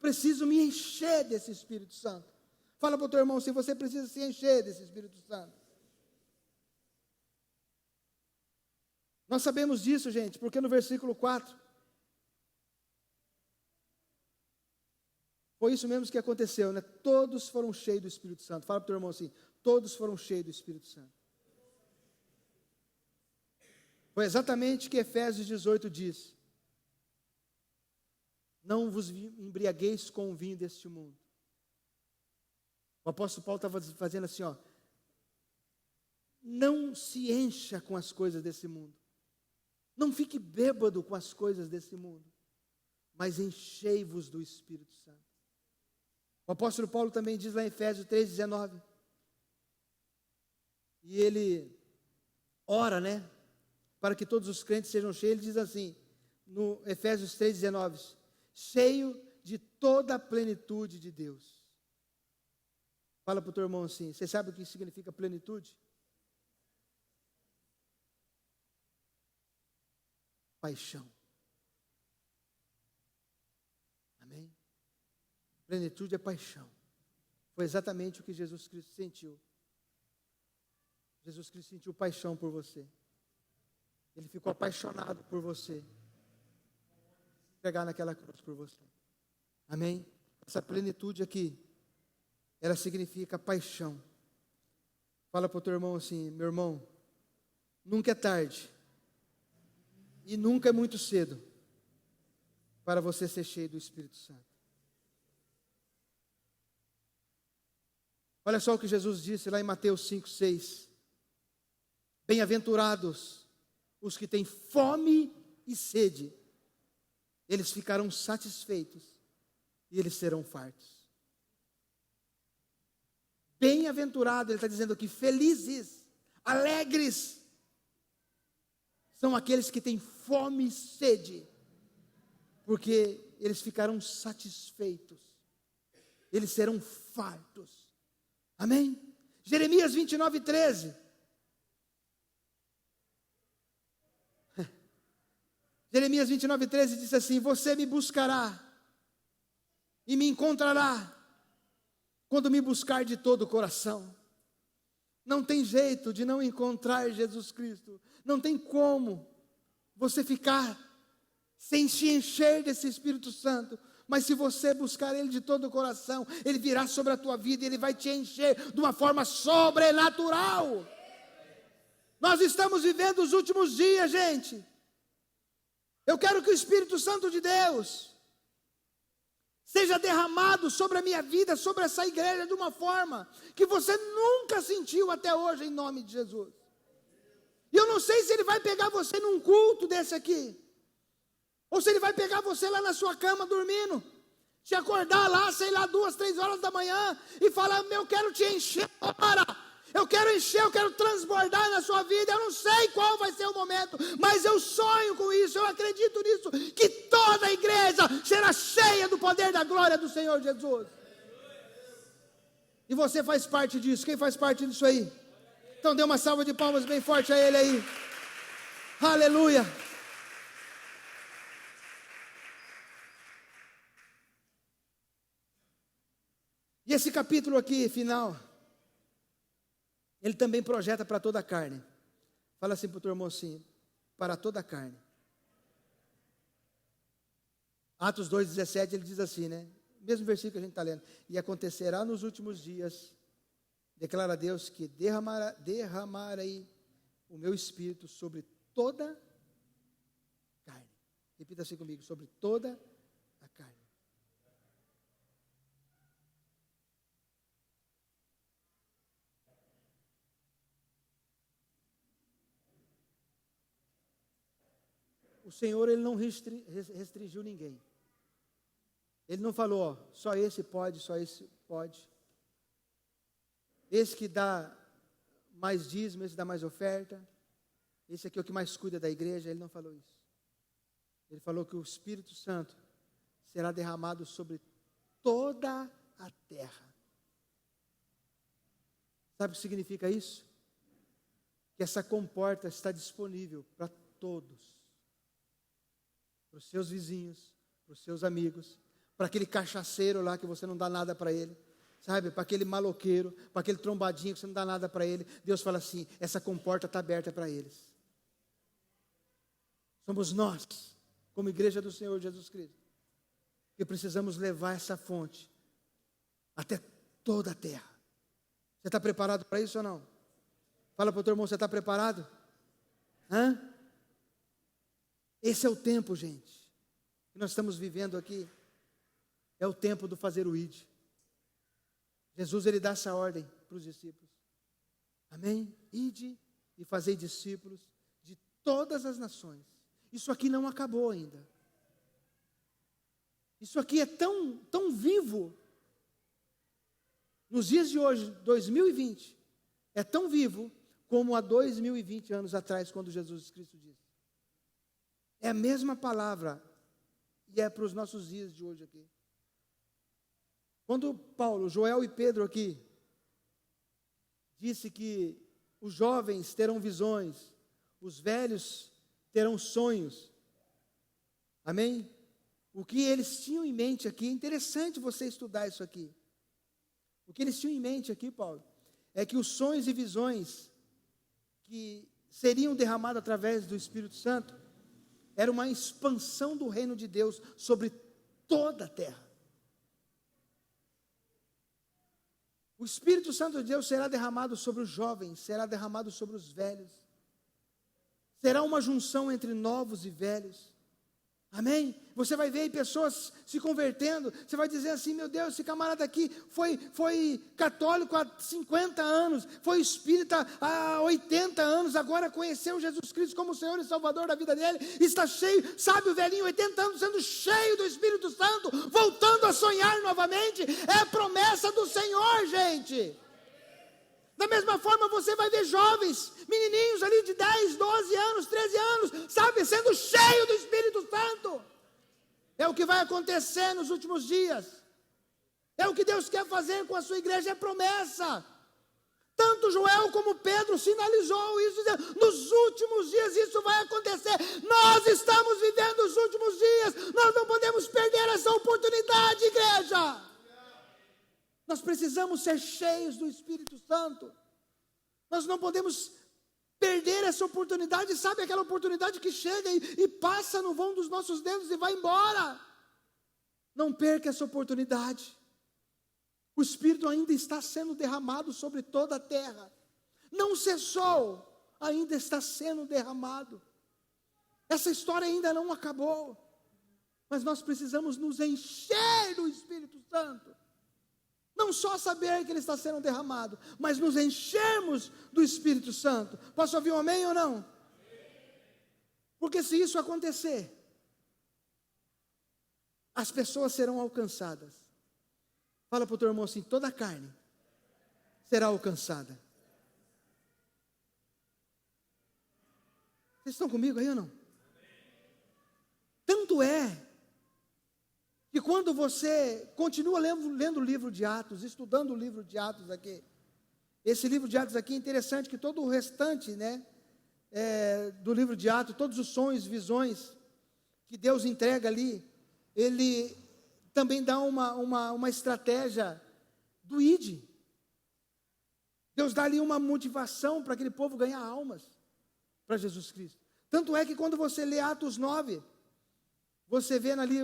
preciso me encher desse Espírito Santo. Fala para o teu irmão, se você precisa se encher desse Espírito Santo. Nós sabemos disso, gente, porque no versículo 4, foi isso mesmo que aconteceu, né? Todos foram cheios do Espírito Santo. Fala para o teu irmão assim, todos foram cheios do Espírito Santo. Foi exatamente o que Efésios 18 diz. Não vos embriagueis com o vinho deste mundo. O apóstolo Paulo estava fazendo assim, ó. Não se encha com as coisas desse mundo. Não fique bêbado com as coisas desse mundo. Mas enchei-vos do Espírito Santo. O apóstolo Paulo também diz lá em Efésios 3,19. E ele ora, né? Para que todos os crentes sejam cheios. Ele diz assim, no Efésios 3,19. Cheio de toda a plenitude de Deus. Fala para o teu irmão assim, você sabe o que significa plenitude? Paixão. Amém? Plenitude é paixão. Foi exatamente o que Jesus Cristo sentiu. Jesus Cristo sentiu paixão por você. Ele ficou apaixonado por você. Pegar naquela cruz por você. Amém? Essa plenitude aqui, ela significa paixão. Fala para o teu irmão assim, meu irmão, nunca é tarde e nunca é muito cedo para você ser cheio do Espírito Santo. Olha só o que Jesus disse lá em Mateus 5,6. Bem-aventurados os que têm fome e sede, eles ficarão satisfeitos e eles serão fartos. Bem-aventurado, ele está dizendo aqui, felizes, alegres, são aqueles que têm fome e sede, porque eles ficarão satisfeitos, eles serão fartos. Amém? Jeremias 29,13. Jeremias 29,13 diz assim, você me buscará e me encontrará quando me buscar de todo o coração. Não tem jeito de não encontrar Jesus Cristo. Não tem como você ficar sem se encher desse Espírito Santo. Mas se você buscar Ele de todo o coração, Ele virá sobre a tua vida e Ele vai te encher de uma forma sobrenatural. Nós estamos vivendo os últimos dias, gente. Eu quero que o Espírito Santo de Deus seja derramado sobre a minha vida, sobre essa igreja, de uma forma que você nunca sentiu até hoje, em nome de Jesus. E eu não sei se Ele vai pegar você num culto desse aqui, ou se Ele vai pegar você lá na sua cama dormindo, te acordar lá, sei lá, 2, 3 horas da manhã, e falar, eu quero te encher agora, eu quero encher, eu quero transbordar na sua vida. Eu não sei qual vai ser o momento, mas eu sonho com isso, eu acredito nisso, que toda a igreja será cheia do poder da glória do Senhor Jesus. E você faz parte disso. Quem faz parte disso aí? Então dê uma salva de palmas bem forte a Ele aí. Aleluia. E esse capítulo aqui, final, ele também projeta para toda a carne. Fala assim para o teu irmão assim, para toda a carne. Atos 2,17, ele diz assim, né? Mesmo versículo que a gente está lendo. E acontecerá nos últimos dias, declara Deus, que derramarei o meu Espírito sobre toda carne. Repita assim comigo, sobre toda a carne. O Senhor, Ele não restringiu ninguém. Ele não falou, ó, só esse pode, só esse pode. Esse que dá mais dízimo, esse dá mais oferta. Esse aqui é o que mais cuida da igreja. Ele não falou isso. Ele falou que o Espírito Santo será derramado sobre toda a terra. Sabe o que significa isso? Que essa comporta está disponível para todos. Para os seus vizinhos, para os seus amigos, para aquele cachaceiro lá que você não dá nada para ele, sabe, para aquele maloqueiro, para aquele trombadinho que você não dá nada para ele. Deus fala assim, essa comporta está aberta para eles. Somos nós, como igreja do Senhor Jesus Cristo, que precisamos levar essa fonte até toda a terra. Você está preparado para isso ou não? Fala para o teu irmão, você está preparado? Esse é o tempo, gente. que nós estamos vivendo aqui é o tempo do fazer o id. Jesus, ele dá essa ordem para os discípulos. Amém? Ide e fazei discípulos de todas as nações. Isso aqui não acabou ainda. Isso aqui é tão vivo. Nos dias de hoje, 2020, é tão vivo como há 2020 anos atrás, quando Jesus Cristo disse. É a mesma palavra, e é para os nossos dias de hoje aqui. Quando Paulo, Joel e Pedro aqui, disse que os jovens terão visões, os velhos terão sonhos. Amém? O que eles tinham em mente aqui, é interessante você estudar isso aqui. O que eles tinham em mente aqui, Paulo, é que os sonhos e visões que seriam derramados através do Espírito Santo era uma expansão do reino de Deus sobre toda a terra. O Espírito Santo de Deus será derramado sobre os jovens, será derramado sobre os velhos. Será uma junção entre novos e velhos. Amém? Você vai ver pessoas se convertendo, você vai dizer assim, meu Deus, esse camarada aqui foi católico há 50 anos, foi espírita há 80 anos, agora conheceu Jesus Cristo como Senhor e Salvador da vida dele, está cheio, sabe o velhinho, 80 anos, sendo cheio do Espírito Santo, voltando a sonhar novamente, é a promessa do Senhor, gente. Da mesma forma você vai ver jovens, menininhos ali de 10, 12 anos, 13 anos, sabe, sendo cheio do Espírito Santo. É o que vai acontecer nos últimos dias. É o que Deus quer fazer com a sua igreja, é promessa. Tanto Joel como Pedro sinalizou isso, dizendo, nos últimos dias isso vai acontecer. Nós estamos vivendo os últimos dias, nós não podemos perder essa oportunidade, igreja. Nós precisamos ser cheios do Espírito Santo. Nós não podemos perder essa oportunidade. Sabe aquela oportunidade que chega e passa no vão dos nossos dedos e vai embora? Não perca essa oportunidade. O Espírito ainda está sendo derramado sobre toda a terra. Não cessou, ainda está sendo derramado. Essa história ainda não acabou. Mas nós precisamos nos encher do Espírito Santo. Não só saber que ele está sendo derramado, mas nos enchermos do Espírito Santo. Posso ouvir um amém ou não? Porque se isso acontecer, as pessoas serão alcançadas. Fala para o teu irmão assim, toda a carne será alcançada. Vocês estão comigo aí ou não? Tanto é que quando você continua lendo o livro de Atos, estudando o livro de Atos aqui, esse livro de Atos aqui é interessante, que todo o restante, do livro de Atos, todos os sonhos, visões, que Deus entrega ali, Ele também dá uma estratégia do ID. Deus dá ali uma motivação para aquele povo ganhar almas para Jesus Cristo. Tanto é que quando você lê Atos 9, você vê ali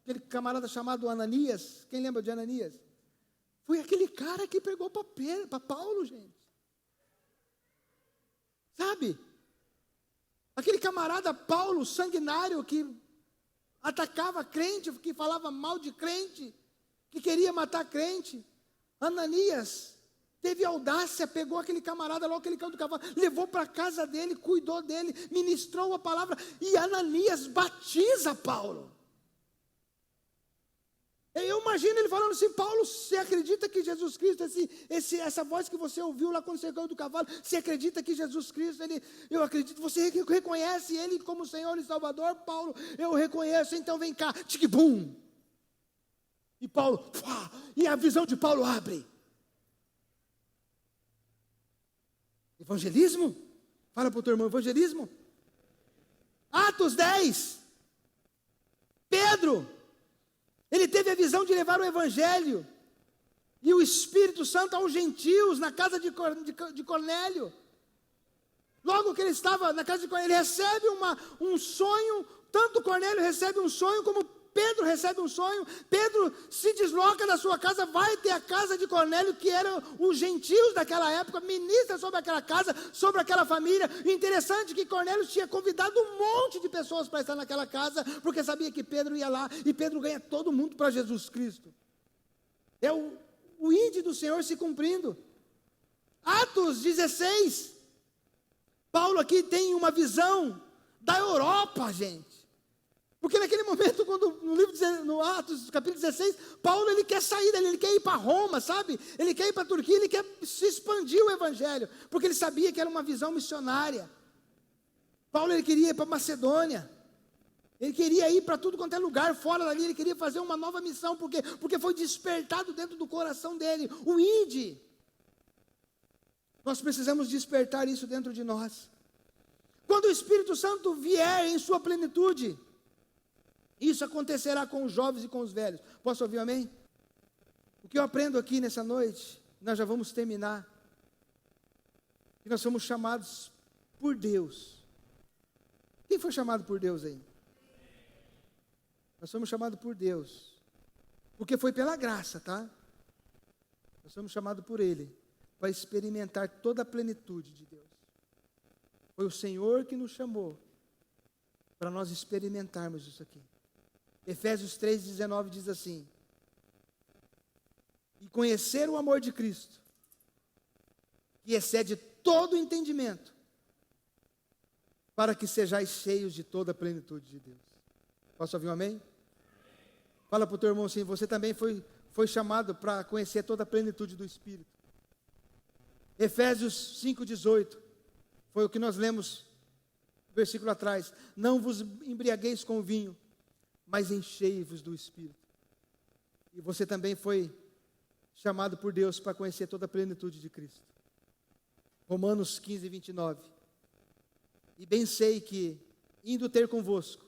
aquele camarada chamado Ananias. Quem lembra de Ananias? Foi aquele cara que pregou para Paulo, gente. Sabe? Aquele camarada Paulo, sanguinário, que atacava crente, que falava mal de crente, que queria matar crente. Ananias teve audácia, pegou aquele camarada, logo que ele caiu do cavalo, levou para a casa dele, cuidou dele, ministrou a palavra, e Ananias batiza Paulo. Eu imagino ele falando assim, Paulo, você acredita que Jesus Cristo, essa voz que você ouviu lá quando você caiu do cavalo, você acredita que Jesus Cristo, eu acredito, você reconhece Ele como Senhor e Salvador? Paulo, eu reconheço, então vem cá, tique-bum. E Paulo, pá, e a visão de Paulo abre. Evangelismo? Fala para o teu irmão, evangelismo. Atos 10. Pedro, ele teve a visão de levar o Evangelho e o Espírito Santo aos gentios na casa de Cornélio. Logo que ele estava na casa de Cornélio, ele recebe um sonho, tanto Cornélio recebe um sonho como Pedro recebe um sonho, Pedro se desloca da sua casa, vai ter a casa de Cornélio, que eram os gentios daquela época, ministra sobre aquela casa, sobre aquela família. E interessante que Cornélio tinha convidado um monte de pessoas para estar naquela casa, porque sabia que Pedro ia lá, e Pedro ganha todo mundo para Jesus Cristo. É o ide do Senhor se cumprindo. Atos 16, Paulo aqui tem uma visão da Europa, gente. Porque naquele momento, quando no Atos, capítulo 16, Paulo ele quer sair dali, ele quer ir para Roma, sabe? Ele quer ir para a Turquia, ele quer se expandir o evangelho, porque ele sabia que era uma visão missionária. Paulo ele queria ir para Macedônia, ele queria ir para tudo quanto é lugar, fora dali, ele queria fazer uma nova missão, porque foi despertado dentro do coração dele, o ide. Nós precisamos despertar isso dentro de nós. Quando o Espírito Santo vier em sua plenitude, isso acontecerá com os jovens e com os velhos. Posso ouvir um amém? O que eu aprendo aqui nessa noite, nós já vamos terminar, que nós somos chamados por Deus. Quem foi chamado por Deus aí? Nós somos chamados por Deus, porque foi pela graça, tá? Nós somos chamados por Ele, para experimentar toda a plenitude de Deus. Foi o Senhor que nos chamou, para nós experimentarmos isso aqui. Efésios 3,19 diz assim: e conhecer o amor de Cristo, que excede todo o entendimento, para que sejais cheios de toda a plenitude de Deus. Posso ouvir um amém? Fala para o teu irmão assim: você também foi chamado para conhecer toda a plenitude do Espírito. Efésios 5,18, foi o que nós lemos no versículo atrás: não vos embriagueis com vinho, mas enchei-vos do Espírito. E você também foi chamado por Deus para conhecer toda a plenitude de Cristo. Romanos 15:29, e bem sei que, indo ter convosco,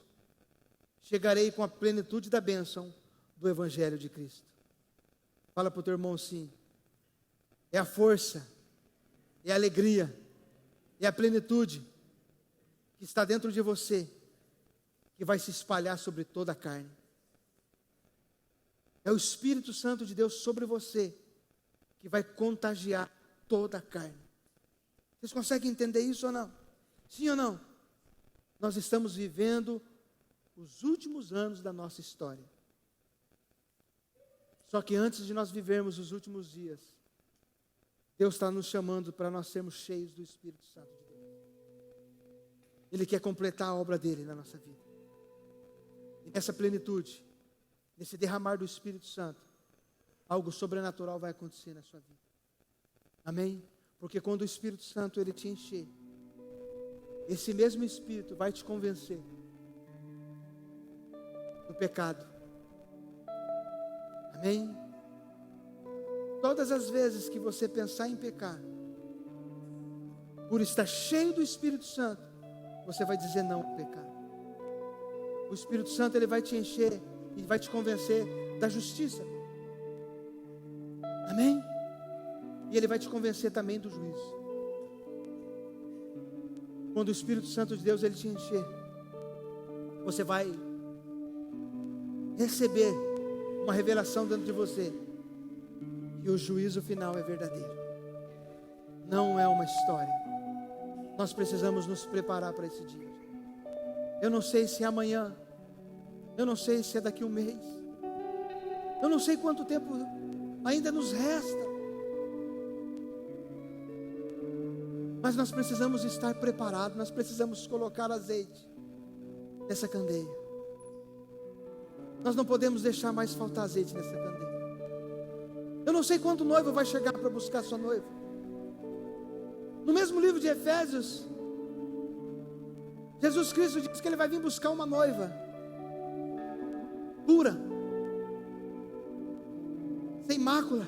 chegarei com a plenitude da bênção do Evangelho de Cristo. Fala para o teu irmão assim: é a força, é a alegria, é a plenitude que está dentro de você, que vai se espalhar sobre toda a carne. É o Espírito Santo de Deus sobre você, que vai contagiar toda a carne. Vocês conseguem entender isso ou não? Sim ou não? Nós estamos vivendo os últimos anos da nossa história. Só que antes de nós vivermos os últimos dias, Deus está nos chamando para nós sermos cheios do Espírito Santo de Deus. Ele quer completar a obra dele na nossa vida. E nessa plenitude, nesse derramar do Espírito Santo, algo sobrenatural vai acontecer na sua vida. Amém? Porque quando o Espírito Santo ele te encher, esse mesmo Espírito vai te convencer do pecado. Amém? Todas as vezes que você pensar em pecar, por estar cheio do Espírito Santo, você vai dizer não ao pecado. O Espírito Santo ele vai te encher e vai te convencer da justiça. Amém? E ele vai te convencer também do juízo. Quando o Espírito Santo de Deus ele te encher, você vai receber uma revelação dentro de você, que o juízo final é verdadeiro, não é uma história. Nós precisamos nos preparar para esse dia. Eu não sei se é amanhã, eu não sei se é daqui a um mês, eu não sei quanto tempo ainda nos resta, mas nós precisamos estar preparados, nós precisamos colocar azeite nessa candeia. Nós não podemos deixar mais faltar azeite nessa candeia. Eu não sei quando o noivo vai chegar para buscar sua noiva. No mesmo livro de Efésios, Jesus Cristo diz que ele vai vir buscar uma noiva pura, sem mácula,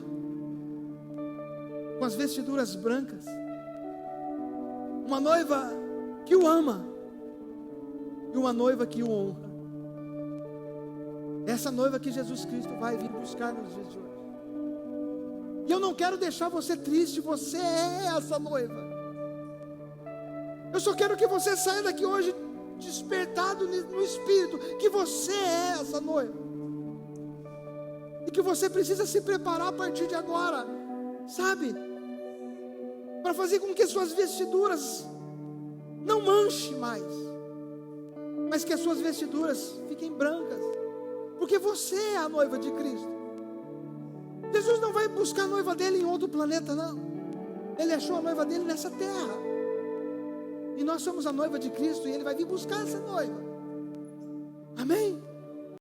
com as vestiduras brancas, uma noiva que o ama e uma noiva que o honra. Essa noiva que Jesus Cristo vai vir buscar nos dias de hoje. E eu não quero deixar você triste, você é essa noiva. Eu só quero que você saia daqui hoje despertado no Espírito que você é essa noiva, e que você precisa se preparar a partir de agora, sabe, para fazer com que suas vestiduras não manchem mais, mas que as suas vestiduras fiquem brancas, porque você é a noiva de Cristo. Jesus não vai buscar a noiva dele em outro planeta, não. Ele achou a noiva dele nessa terra, e nós somos a noiva de Cristo, e Ele vai vir buscar essa noiva, amém?